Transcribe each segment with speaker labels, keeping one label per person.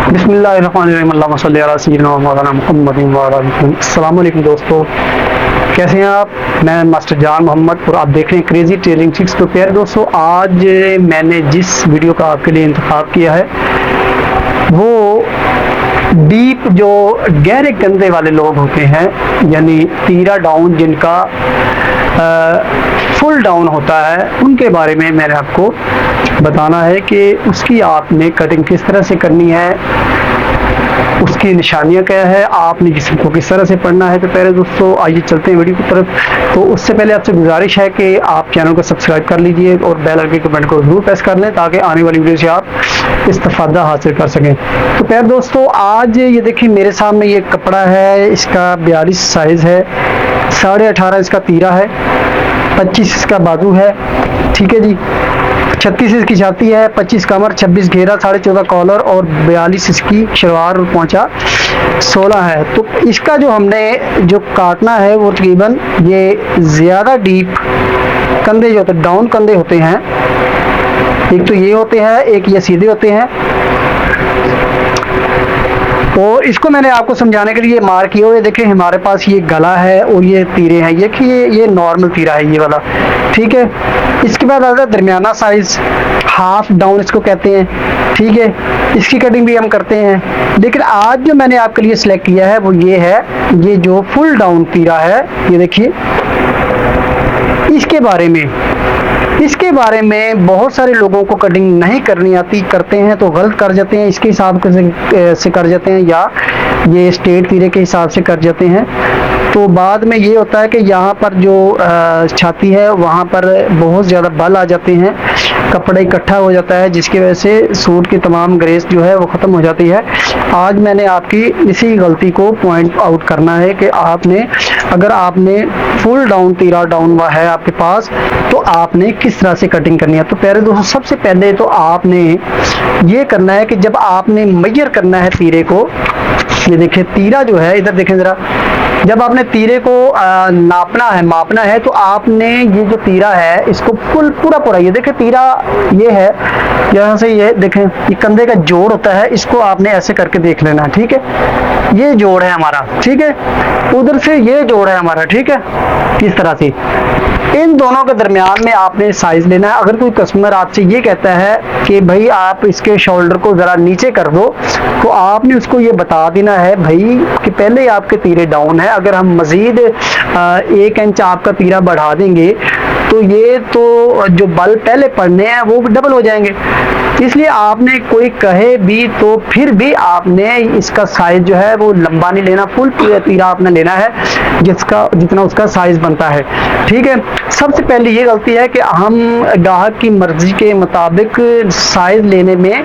Speaker 1: बिस्मिल्लाहिर्रहमानिर्रहीम अल्लाहुम्मा सल्ली अला सय्यिदिना मौलाना मुहम्मदिन व अला आलिहि। अस्सलाम वालेकुम दोस्तों, कैसे हैं आप। मैं मास्टर जान मोहम्मद और आप देख रहे हैं क्रेजी टेलरिंग ट्रिक्स। तो प्यारे दोस्तों, आज मैंने जिस वीडियो का आपके लिए इंतखाब किया है वो डीप, जो गहरे कंधे वाले लोग होते हैं, यानी तीरा डाउन, जिनका फुल डाउन होता है, उनके बारे में मैंने आपको बताना है कि उसकी आपने कटिंग किस तरह से करनी है, उसकी निशानियां क्या है, आपने जिस्म को किस तरह से पढ़ना है। तो पहले दोस्तों आइए चलते हैं वीडियो की तरफ। तो उससे पहले आपसे गुजारिश है कि आप चैनल को सब्सक्राइब कर लीजिए और बेल आइकन के बटन को जरूर प्रेस कर लें ताकि आने वाली वीडियो से आप इस्तेफादा हासिल कर सकें। तो प्यारे दोस्तों, आज ये देखिए मेरे सामने ये कपड़ा है, इसका 42 साइज है, 18.5 इसका तीरा है, 25 इसका बाजू है, ठीक है जी, 36 इसकी छाती है, 25 कमर, 26 घेरा, 14.5 कॉलर और 42 इसकी शलवार और पहुंचा 16 है। तो इसका जो हमने जो काटना है वो तकरीबन ये ज़्यादा डीप कंधे जो होते हैं, डाउन कंधे होते हैं, एक तो ये होते हैं, एक ये सीधे होते हैं। और इसको मैंने आपको समझाने के लिए मार किए हुए, देखिए हमारे पास ये गला है और ये तीरे हैं, ये नॉर्मल तीरा है ये वाला, ठीक है। इसके बाद आता है दरमियाना साइज, हाफ डाउन इसको कहते हैं, ठीक है। इसकी कटिंग भी हम करते हैं, लेकिन आज जो मैंने आपके लिए सिलेक्ट किया है वो ये है, ये जो फुल डाउन तीरा है, ये देखिए। इसके बारे में बहुत सारे लोगों को कटिंग नहीं करनी आती, करते हैं तो गलत कर जाते हैं, इसके हिसाब से कर जाते हैं या ये स्ट्रेट तीरे के हिसाब से कर जाते हैं। तो बाद में ये होता है कि यहाँ पर जो छाती है वहाँ पर बहुत ज़्यादा बल आ जाते हैं, कपड़ा इकट्ठा हो जाता है, जिसकी वजह से सूट की तमाम ग्रेस जो है वो ख़त्म हो जाती है। आज मैंने आपकी इसी गलती को पॉइंट आउट करना है कि अगर आपने फुल डाउन तीरा डाउन हुआ है आपके पास, तो आपने किस तरह से कटिंग करनी है। तो प्यारे दोस्तों, सबसे पहले तो आपने ये करना है कि जब आपने मेजर करना है तीरे को, ये देखिए तीरा जो है, इधर देखें ज़रा, जब आपने तीरे को मापना है तो आपने ये जो तीरा है इसको पूरा ये देखिए तीरा ये है, यहाँ से ये देखें, ये कंधे का जोड़ होता है, इसको आपने ऐसे करके देख लेना है, ठीक है। ये जोड़ है हमारा, ठीक है, उधर से ये जोड़ है हमारा, ठीक है। इस तरह से इन दोनों के दरमियान में आपने साइज लेना है। अगर कोई कस्टमर आपसे ये कहता है कि भाई आप इसके शोल्डर को ज़रा नीचे कर दो, तो आपने उसको ये बता देना है भाई कि पहले आपके तीरे डाउन है, अगर हम मज़ीद 1 इंच आपका तीरा बढ़ा देंगे तो ये तो जो बल पहले पड़ने हैं वो डबल हो जाएंगे। इसलिए आपने कोई कहे भी तो फिर भी आपने इसका साइज जो है वो लंबा नहीं लेना, फुल तीरा आपने लेना है जितना उसका साइज बनता है, ठीक है। सबसे पहले ये गलती है कि हम ग्राहक की मर्जी के मुताबिक साइज लेने में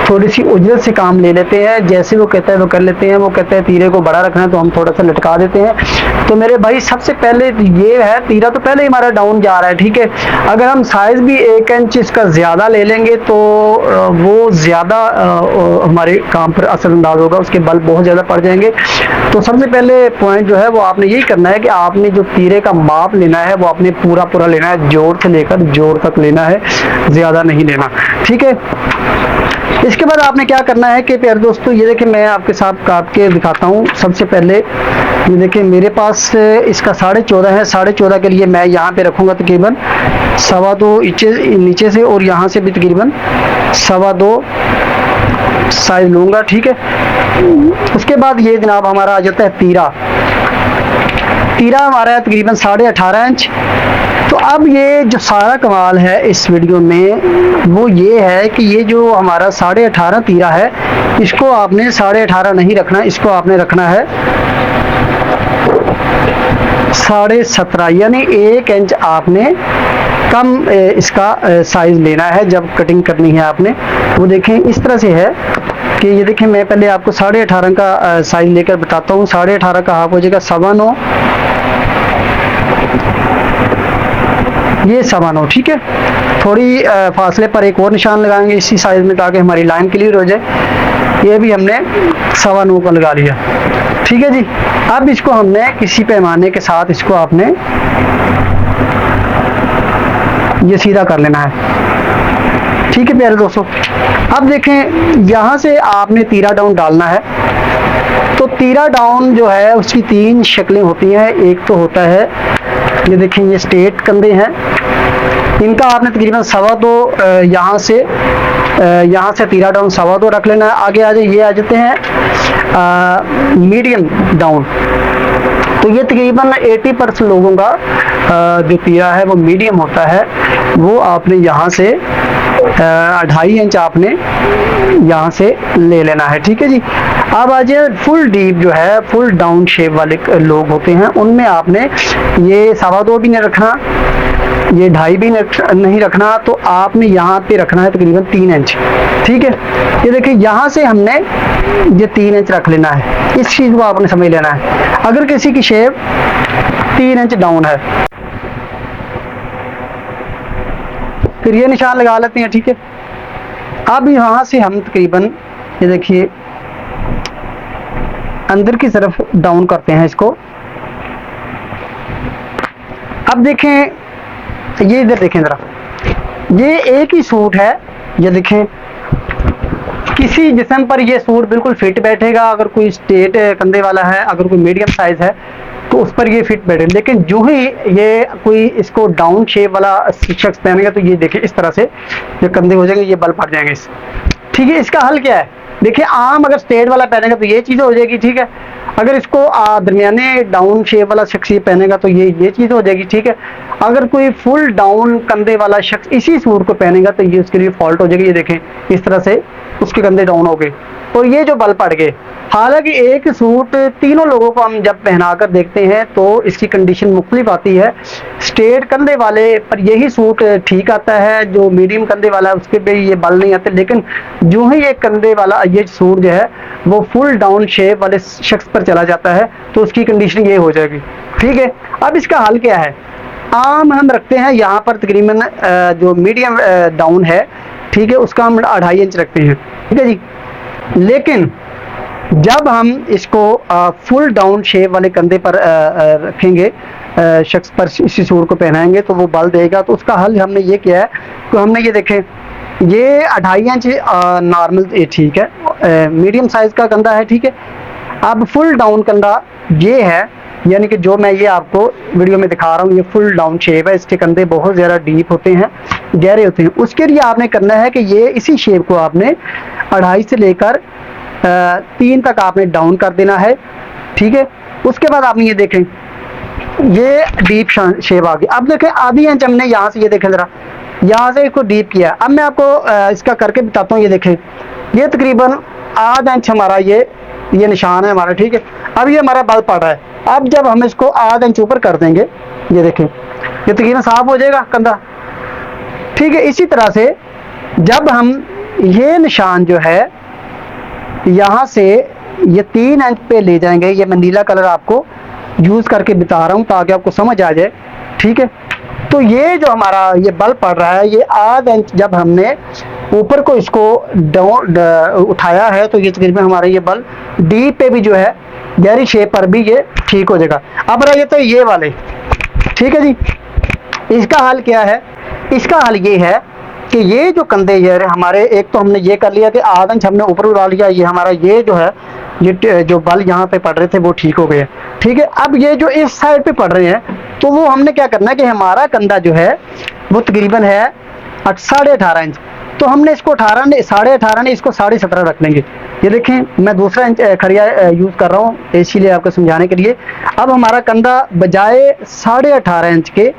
Speaker 1: थोड़ी सी उजरत से काम ले लेते हैं, जैसे वो कहता है वो कर लेते हैं। वो कहते हैं तीरे को बड़ा रखना है तो हम थोड़ा सा लटका देते हैं। तो मेरे भाई सबसे पहले ये है, तीरा तो पहले ही हमारा डाउन जा रहा है, ठीक है। अगर हम साइज भी 1 इंच इसका ज़्यादा ले लेंगे तो वो ज़्यादा हमारे काम पर असरअंदाज होगा, उसके बल बहुत ज़्यादा पड़ जाएंगे। तो सबसे पहले पॉइंट जो है वो आपने यही करना है कि आपने जो तीरे का माप लेना है वो आपने पूरा लेना है, जोड़ से लेकर जोड़ तक लेना है, ज़्यादा नहीं लेना, ठीक है। इसके बाद आपने क्या करना है कि प्यारे दोस्तों, ये देखिए मैं आपके साथ काट के दिखाता हूँ। सबसे पहले ये देखिए मेरे पास इसका 14.5 है, 14.5 के लिए मैं यहाँ पे रखूँगा तकरीबन 2.25 इंच नीचे से, और यहाँ से भी तकरीबन 2.25 साइज लूँगा, ठीक है। उसके बाद ये जनाब हमारा आ जाता है तीरा हमारा है तकरीबन 18.5 इंच। तो अब ये जो सारा कमाल है इस वीडियो में वो ये है कि ये जो हमारा 18.5 तीरा है, इसको आपने 18.5 नहीं रखना, इसको आपने रखना है 17.5, यानी 1 इंच आपने कम इसका साइज लेना है जब कटिंग करनी है आपने। वो देखें इस तरह से है कि ये देखें, मैं पहले आपको 18.5 का साइज लेकर बताता हूँ। 18.5 का हाफ हो जाएगा 9.25, ये 9.25, ठीक है। थोड़ी फासले पर एक और निशान लगाएंगे इसी साइज में ताकि हमारी लाइन क्लियर हो जाए। ये भी हमने 9.25 का लगा लिया, ठीक है जी। अब इसको हमने किसी पैमाने के साथ इसको आपने ये सीधा कर लेना है, ठीक है प्यारे दोस्तों, अब देखें यहाँ से आपने तीरा डाउन डालना है। तो तीरा डाउन जो है उसकी 3 शक्लें होती हैं। एक तो होता है, ये देखें ये स्ट्रेट कंधे हैं, इनका आपने तकरीबन 2.25 यहाँ से तीरा डाउन 2.25 रख लेना है। आगे आ जाए, ये आ जाते हैं मीडियम डाउन। तो ये तकरीबन 80% लोगों का जो तीरा है वो मीडियम होता है, वो आपने यहाँ से 2.5 इंच आपने यहाँ से ले लेना है। ठीक है जी। अब आ जाए फुल डीप जो है, फुल डाउन शेप वाले लोग होते हैं, उनमें आपने ये 2.25 भी नहीं रखना, ये 2.5 भी नहीं रखना, तो आपने यहाँ पे रखना है तकरीबन 3 इंच। ठीक है, ये देखिए यहाँ से हमने ये 3 इंच रख लेना है। इस चीज़ को आपने समझ लेना है। अगर किसी की शेप 3 इंच डाउन है, फिर ये निशान लगा लेते हैं। ठीक है, अब यहाँ से हम तकरीबन ये देखिए अंदर की तरफ डाउन करते हैं इसको। अब देखें, ये इधर देखें जरा, ये एक ही सूट है। ये देखें किसी जिस्म पर ये सूट बिल्कुल फिट बैठेगा। अगर कोई स्ट्रेट कंधे वाला है, अगर कोई मीडियम साइज है तो उस पर ये फिट बैठे। लेकिन जो ही ये कोई इसको डाउन शेप वाला शख्स पहनेगा तो ये देखिए इस तरह से ये कंधे हो जाएंगे, ये बल पड़ जाएंगे इस। ठीक है, इसका हल क्या है? देखिए आम अगर स्ट्रेट वाला पहनेगा तो ये चीज़ हो जाएगी। ठीक है, अगर इसको दरमियाने डाउन शेप वाला शख्स ये पहनेगा तो ये चीज़ हो जाएगी। ठीक है, अगर कोई फुल डाउन कंधे वाला शख्स इसी सूट को पहनेगा तो ये उसके लिए फॉल्ट हो जाएगी। ये देखें इस तरह से उसके कंधे डाउन हो गए और ये जो बल पड़ गए। हालांकि एक सूट तीनों लोगों को हम जब पहनाकर देखते हैं तो इसकी कंडीशन मुख्तलिफ आती है। स्ट्रेट कंधे वाले पर यही सूट ठीक आता है, जो मीडियम कंधे वाला है उसके पे ये बल नहीं आते। लेकिन जो ही एक कंधे वाला ये सूट जो है वो फुल डाउन शेप वाले शख्स पर चला जाता है तो उसकी कंडीशन ये हो जाएगी। ठीक है, अब इसका हल क्या है? आम हम रखते हैं यहाँ पर तकरीबन जो मीडियम डाउन है, ठीक है, उसका हम 2.5 इंच रखते हैं। ठीक है जी। लेकिन जब हम इसको फुल डाउन शेप वाले कंधे पर रखेंगे, शख्स पर इसी सूट को पहनाएंगे तो वो बल देगा। तो उसका हल हमने ये किया है, तो हमने ये देखें ये 2.5 इंच नॉर्मल ठीक है, मीडियम साइज का कंधा है। ठीक है, अब फुल डाउन कंधा ये है, यानी कि जो मैं ये आपको वीडियो में दिखा रहा हूँ ये फुल डाउन शेप है। इसके कंधे बहुत ज़्यादा डीप होते हैं, गहरे होते हैं। उसके लिए आपने करना है कि ये इसी शेप को आपने 2.5 से लेकर 3 तक आपने डाउन कर देना है। ठीक है, उसके बाद आपने ये देखें ये डीप शेप आ गई। अब देखें 1/2 इंच हमने यहाँ से, ये देखें ज़रा यहाँ से इसको डीप किया। अब मैं आपको इसका करके बताता हूँ। ये देखें ये तकरीबन 1/2 इंच हमारा ये निशान है हमारा। ठीक है, अब ये हमारा बल पड़ रहा है। अब जब हम इसको 1/2 इंच ऊपर कर देंगे, ये देखें ये तकरीबन साफ हो जाएगा कंधा। ठीक है, इसी तरह से जब हम ये निशान जो है यहाँ से ये 3 इंच पे ले जाएंगे, ये मैं नीला कलर आपको यूज़ करके बता रहा हूँ ताकि आपको समझ आ जाए। ठीक है, तो ये जो हमारा ये बल पड़ रहा है ये 1/2 इंच जब हमने ऊपर को इसको उठाया है तो ये तकरीबन हमारा ये बल डीप पे भी जो है गहरी शेप पर भी ये ठीक हो जाएगा। अब रहिए तो ये वाले। ठीक है जी, इसका हल क्या है? इसका हल ये है कि ये जो कंधे ये हमारे, एक तो हमने ये कर लिया कि 1/2 इंच हमने ऊपर उड़ा लिया, ये हमारा ये जो है ये जो बल यहाँ पे पड़ रहे थे वो ठीक हो गए। ठीक है, अब ये जो इस साइड पे पड़ रहे हैं तो वो हमने क्या करना है कि हमारा कंधा जो है वो तकरीबन है 18.5 इंच। तो हमने इसको 18.5 नहीं, इसको 17.5 रख लेंगे। ये देखें मैं दूसरा इंच खड़िया यूज़ कर रहा हूँ इसीलिए आपको समझाने के लिए। अब हमारा कंधा बजाय 18.5 इंच के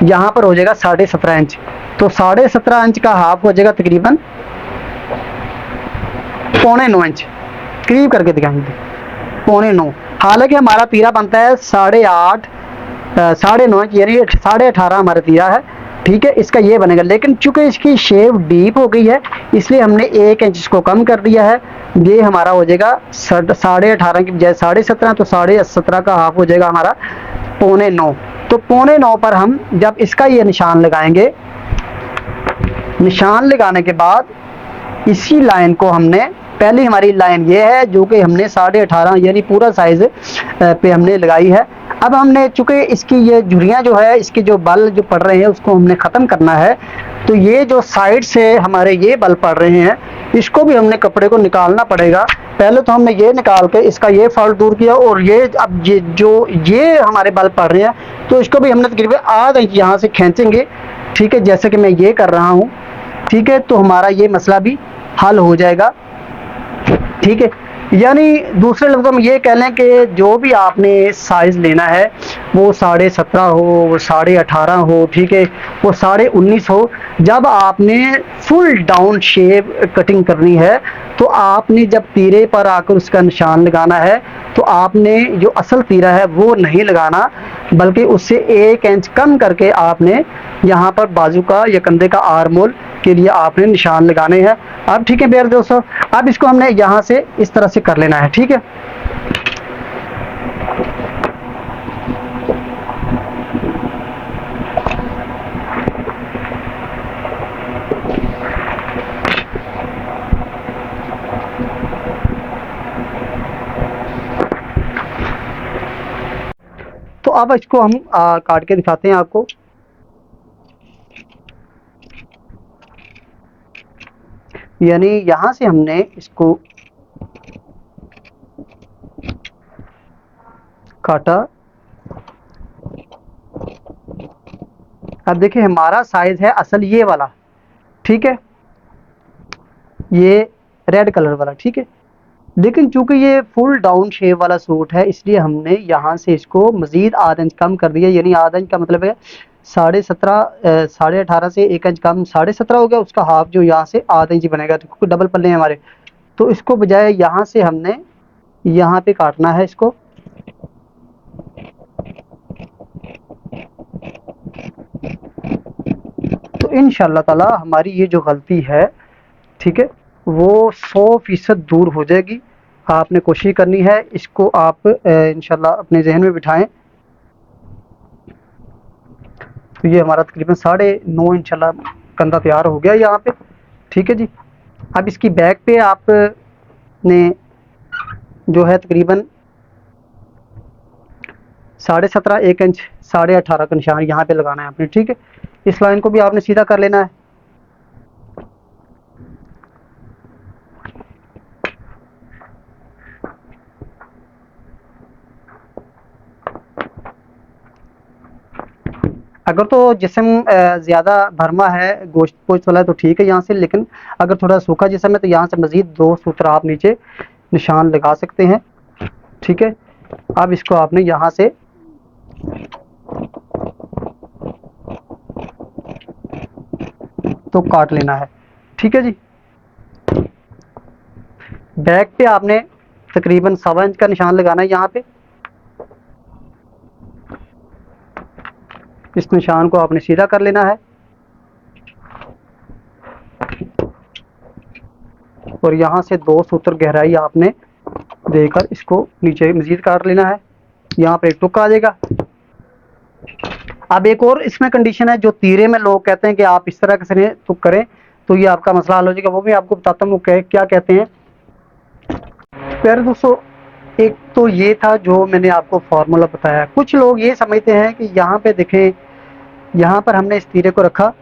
Speaker 1: यहाँ पर हो जाएगा 17.5 इंच। तो 17.5 इंच का हाफ हो जाएगा तकरीबन 8.25 इंच, करीब करके दिखाएंगे 8.25। हालांकि हमारा तीरा बनता है 8.5 9.5 इंच, यानी 18.5 हमारा तीरा है। ठीक है, इसका ये बनेगा। लेकिन चूंकि इसकी शेप डीप हो गई है इसलिए हमने 1 इंच इसको कम कर दिया है। ये हमारा हो जाएगा 18.5 की बजाय 17.5, तो 17.5 का हाफ हो जाएगा हमारा 8.25। तो 8.25 पर हम जब इसका ये निशान लगाएंगे, निशान लगाने के बाद इसी लाइन को हमने, पहली हमारी लाइन ये है जो कि हमने 18.5 यानी पूरा साइज पे हमने लगाई है। अब हमने चूंकि इसकी ये झुर्रियाँ जो है, इसके जो बल जो पड़ रहे हैं उसको हमने ख़त्म करना है, तो ये जो साइड से हमारे ये बल पड़ रहे हैं, इसको भी हमने कपड़े को निकालना पड़ेगा। पहले तो हमने ये निकाल के इसका ये फॉल्ट दूर किया, और ये अब ये हमारे बल पड़ रहे हैं, तो इसको भी हमने तकरीबन आधा इंच यहाँ से खींचेंगे, ठीक है, जैसे कि मैं ये कर रहा हूँ, ठीक है। तो हमारा ये मसला भी हल हो जाएगा, ठीक है। यानी दूसरे लफ्ज़ों में ये कह लें कि जो भी आपने साइज़ लेना है, वो 17.5 हो, वो 18.5 हो, ठीक है, वो 19.5 हो, जब आपने फुल डाउन शेप कटिंग करनी है, तो आपने जब तीरे पर आकर उसका निशान लगाना है, तो आपने जो असल तीरा है वो नहीं लगाना, बल्कि उससे 1 इंच कम करके आपने यहाँ पर बाजू का या कंधे का आर्मोल के लिए आपने निशान लगाने हैं। अब ठीक है प्यारे दोस्तों, अब इसको हमने यहाँ से इस तरह से कर लेना है, ठीक है। तो अब इसको हम काट के दिखाते हैं आपको। यानी यहाँ से हमने इसको काटा। अब देखिए हमारा साइज है असल ये वाला, ठीक है, ये रेड कलर वाला, ठीक है। लेकिन चूंकि ये फुल डाउन शेप वाला सूट है, इसलिए हमने यहाँ से इसको मजीद आधा इंच कम कर दिया। यानी आधा इंच का मतलब है 18.5 से 1 इंच कम 17.5 हो गया, उसका हाफ जो यहाँ से आधा इंच बनेगा, तो क्योंकि डबल पल्ले हैं हमारे, तो इसको बजाय यहाँ से हमने यहाँ पे काटना है इसको। तो इंशाल्लाह ताला हमारी ये जो गलती है, ठीक है, वो 100% दूर हो जाएगी। आपने कोशिश करनी है, इसको आप इंशाल्लाह अपने जहन में बिठाएं। तो ये हमारा तकरीबन 9.5 इंशाल्लाह कंधा तैयार हो गया यहाँ पे, ठीक है जी। अब इसकी बैक पे आपने जो है तकरीबन 17.5 1 इंच 18.5 का निशान यहाँ पे लगाना है आपने, ठीक है। इस लाइन को भी आपने सीधा कर लेना है। अगर तो जिस्म ज़्यादा भरमा है, गोश्त पोश्त वाला है, तो ठीक है यहाँ से, लेकिन अगर थोड़ा सूखा जिस्म है तो यहाँ से मज़ीद 2 सूत्र आप नीचे निशान लगा सकते हैं, ठीक है। अब इसको आपने यहाँ से तो काट लेना है, ठीक है जी। बैक पे आपने तकरीबन 1.25 इंच का निशान लगाना है यहाँ पे। इस निशान को आपने सीधा कर लेना है, और यहाँ से 2 सूत्र गहराई आपने देकर इसको नीचे मजीद काट लेना है। यहाँ पे एक टुक आ जाएगा। अब एक और इसमें कंडीशन है, जो तीरे में लोग कहते हैं कि आप इस तरह से टुक करें तो ये आपका मसला हल हो जाएगा, वो भी आपको बताता हूँ क्या कहते हैं। प्यारे दोस्तों, एक तो ये था जो मैंने आपको फॉर्मूला बताया। कुछ लोग ये समझते हैं कि यहाँ पे देखें, यहाँ पर हमने इस तीरे को रखा,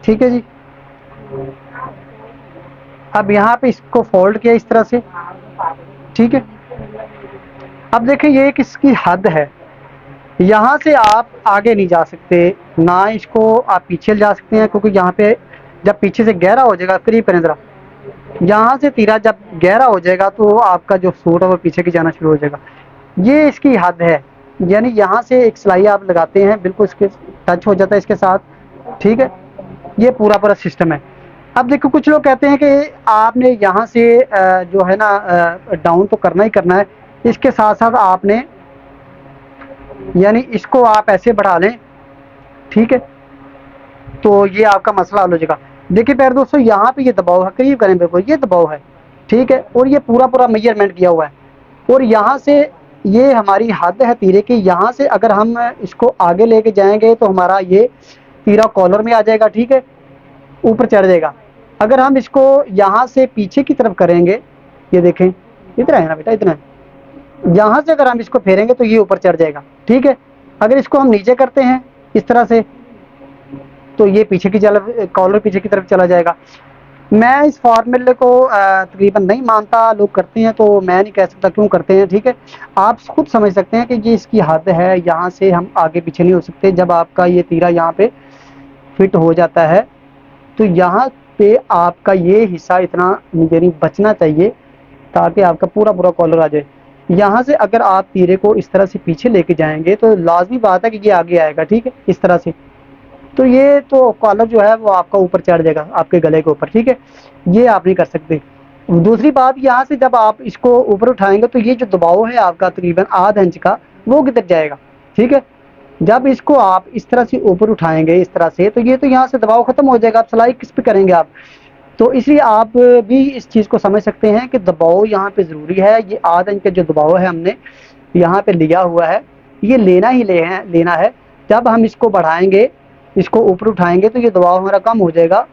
Speaker 1: ठीक है जी। अब यहाँ पे इसको फोल्ड किया इस तरह से, ठीक है। अब देखें ये एक इसकी हद है, यहाँ से आप आगे नहीं जा सकते, ना इसको आप पीछे जा सकते हैं, क्योंकि यहाँ पे जब पीछे से गहरा हो जाएगा, करीब करें जरा, यहाँ से तीरा जब गहरा हो जाएगा तो आपका जो सूट है वो पीछे की जाना शुरू हो जाएगा। ये इसकी हद है। यानी यहाँ से एक सिलाई आप लगाते हैं, बिल्कुल इसके टच हो जाता है इसके साथ, ठीक है। ये पूरा सिस्टम है। अब देखो कुछ लोग कहते हैं कि आपने यहाँ से जो है ना डाउन तो करना ही करना है, इसके साथ साथ आपने यानी इसको आप ऐसे बढ़ा लें, ठीक है, तो ये आपका मसला हल हो जाएगा। देखिए प्यारे दोस्तों, यहाँ पे ये दबाव है, करीब करें बिल्कुल, ये दबाव है, ठीक है, और ये पूरा मेजरमेंट किया हुआ है, और यहाँ से ये हमारी हद है तीरे की। यहाँ से अगर हम इसको आगे लेके जाएंगे तो हमारा ये तीरा कॉलर में आ जाएगा, ठीक है, ऊपर चढ़ जाएगा। अगर हम इसको यहाँ से पीछे की तरफ करेंगे, ये देखें इतना है ना बेटा, इतना है, यहाँ से अगर हम इसको फेरेंगे तो ये ऊपर चढ़ जाएगा, ठीक है। अगर इसको हम नीचे करते हैं इस तरह से, तो ये पीछे की कॉलर पीछे की तरफ चला जाएगा। मैं इस फार्मूले को तकरीबन नहीं मानता, लोग करते हैं तो मैं नहीं कह सकता क्यों करते हैं, ठीक है। आप खुद समझ सकते हैं कि ये इसकी हद है, यहाँ से हम आगे पीछे नहीं हो सकते। जब आपका ये तीरा यहाँ पे फिट हो जाता है तो यहाँ पे आपका ये हिस्सा इतना यानी बचना चाहिए ताकि आपका पूरा पूरा कॉलर आ जाए। यहाँ से अगर आप तीरे को इस तरह से पीछे लेके जाएंगे तो लाजमी बात है कि ये आगे आएगा, ठीक है, इस तरह से। तो ये तो कॉलर जो है वो आपका ऊपर चढ़ जाएगा आपके गले के ऊपर, ठीक है, ये आप नहीं कर सकते। दूसरी बात, यहाँ से जब आप इसको ऊपर उठाएंगे तो ये जो दबाव है आपका तकरीबन आधा इंच का, वो किधर जाएगा, ठीक है। जब इसको आप इस तरह से ऊपर उठाएंगे इस तरह से, तो ये तो यहाँ से दबाव खत्म हो जाएगा, आप सिलाई किस पे करेंगे आप। तो इसलिए आप भी इस चीज़ को समझ सकते हैं कि दबाव यहाँ पे ज़रूरी है। ये आधा इंच का जो दबाव है हमने यहाँ पे लिया हुआ है, ये लेना है। जब हम इसको बढ़ाएंगे, इसको ऊपर उठाएंगे तो ये दबाव हमारा कम हो जाएगा,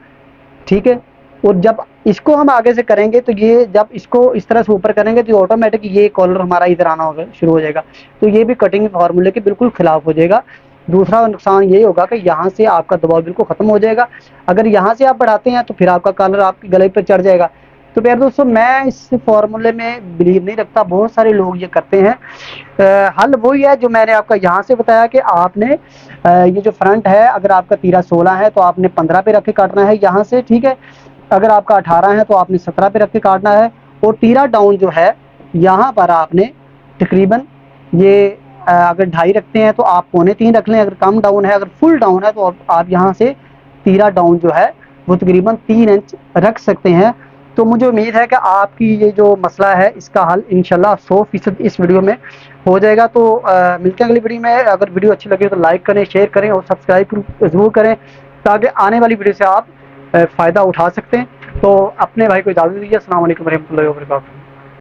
Speaker 1: ठीक है। और जब इसको हम आगे से करेंगे तो ये जब इसको इस तरह से ऊपर करेंगे तो ऑटोमेटिक ये कॉलर हमारा इधर आना होगा शुरू हो जाएगा। तो ये भी कटिंग फार्मूले के बिल्कुल खिलाफ हो जाएगा। दूसरा नुकसान ये होगा कि यहाँ से आपका दबाव बिल्कुल खत्म हो जाएगा। अगर यहाँ से आप बढ़ाते हैं तो फिर आपका कॉलर आपके गले पर चढ़ जाएगा। तो प्यारे दोस्तों, मैं इस फार्मूले में बिलीव नहीं रखता, बहुत सारे लोग ये करते हैं। हल वही है जो मैंने आपका यहाँ से बताया कि आपने ये जो फ्रंट है, अगर आपका तीरा 16 है तो आपने 15 पे रख के काटना है यहाँ से, ठीक है। अगर आपका 18 है तो आपने 17 पे रख के काटना है। और तीरा डाउन जो है यहाँ पर आपने तकरीबन ये अगर 2.5 रखते हैं तो आप 2.25 रख लें। अगर कम डाउन है, अगर फुल डाउन है तो आप यहाँ से तीरा डाउन जो है वो तकरीबन 3 इंच रख सकते हैं। तो मुझे उम्मीद है कि आपकी ये जो मसला है इसका हल इंशाल्लाह 100% इस वीडियो में हो जाएगा। तो मिलते हैं अगली वीडियो में। अगर वीडियो अच्छी लगे तो लाइक करें, शेयर करें और सब्सक्राइब ज़रूर करें ताकि आने वाली वीडियो से आप फ़ायदा उठा सकते हैं। तो अपने भाई को इजाज़त दीजिए। अस्सलाम वालेकुम रहमतुल्लाहि व बरकातहू।